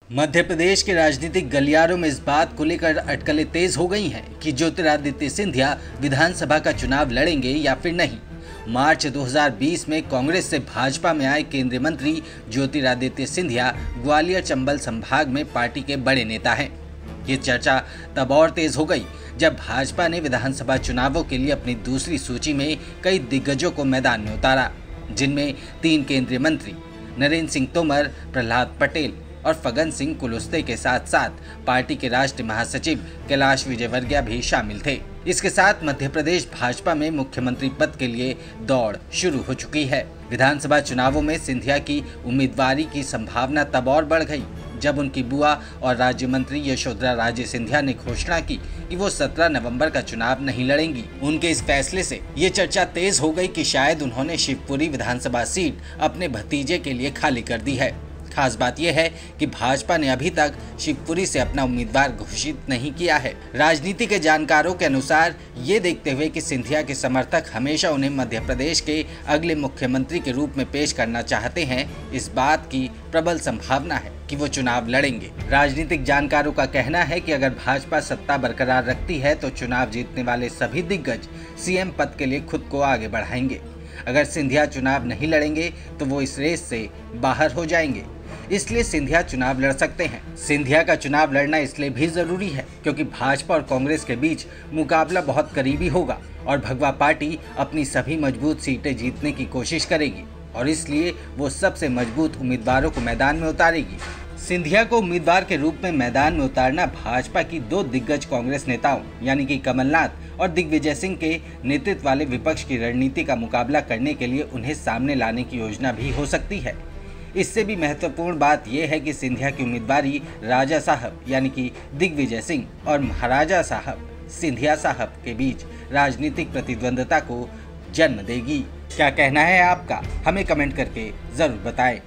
मध्य प्रदेश के राजनीतिक गलियारों में इस बात को लेकर अटकलें तेज हो गई हैं कि ज्योतिरादित्य सिंधिया विधानसभा का चुनाव लड़ेंगे या फिर नहीं। मार्च 2020 में कांग्रेस से भाजपा में आए केंद्रीय मंत्री ज्योतिरादित्य सिंधिया ग्वालियर चंबल संभाग में पार्टी के बड़े नेता हैं। ये चर्चा तब और तेज हो गई जब भाजपा ने विधानसभा चुनावों के लिए अपनी दूसरी सूची में कई दिग्गजों को मैदान में उतारा, जिनमें 3 केंद्रीय मंत्री नरेंद्र सिंह तोमर, प्रहलाद पटेल और फग्गन सिंह कुलस्ते के साथ साथ पार्टी के राष्ट्रीय महासचिव कैलाश विजयवर्गीय भी शामिल थे। इसके साथ मध्य प्रदेश भाजपा में मुख्यमंत्री पद के लिए दौड़ शुरू हो चुकी है। विधानसभा चुनावों में सिंधिया की उम्मीदवारी की संभावना तब और बढ़ गई जब उनकी बुआ और राज्य मंत्री यशोधरा राजे सिंधिया ने घोषणा की कि वो 17 नवंबर का चुनाव नहीं लड़ेंगी। उनके इस फैसले से ये चर्चा तेज हो गई कि शायद उन्होंने शिवपुरी विधानसभा सीट अपने भतीजे के लिए खाली कर दी है। खास बात यह है कि भाजपा ने अभी तक शिवपुरी से अपना उम्मीदवार घोषित नहीं किया है। राजनीति के जानकारों के अनुसार ये देखते हुए कि सिंधिया के समर्थक हमेशा उन्हें मध्य प्रदेश के अगले मुख्यमंत्री के रूप में पेश करना चाहते हैं, इस बात की प्रबल संभावना है कि वो चुनाव लड़ेंगे। राजनीतिक जानकारों का कहना है कि अगर भाजपा सत्ता बरकरार रखती है तो चुनाव जीतने वाले सभी दिग्गज सीएम पद के लिए खुद को आगे बढ़ाएंगे। अगर सिंधिया चुनाव नहीं लड़ेंगे तो वो इस रेस से बाहर हो जाएंगे, इसलिए सिंधिया चुनाव लड़ सकते हैं। सिंधिया का चुनाव लड़ना इसलिए भी जरूरी है क्योंकि भाजपा और कांग्रेस के बीच मुकाबला बहुत करीबी होगा और भगवा पार्टी अपनी सभी मजबूत सीटें जीतने की कोशिश करेगी और इसलिए वो सबसे मजबूत उम्मीदवारों को मैदान में उतारेगी। सिंधिया को उम्मीदवार के रूप में मैदान में उतारना भाजपा की 2 दिग्गज कांग्रेस नेताओं यानी कि कमलनाथ और दिग्विजय सिंह के नेतृत्व वाले विपक्ष की रणनीति का मुकाबला करने के लिए उन्हें सामने लाने की योजना भी हो सकती है। इससे भी महत्वपूर्ण बात यह है कि सिंधिया की उम्मीदवारी राजा साहब यानी कि दिग्विजय सिंह और महाराजा साहब सिंधिया साहब के बीच राजनीतिक प्रतिद्वंद्विता को जन्म देगी। क्या कहना है आपका? हमें कमेंट करके जरूर बताएं।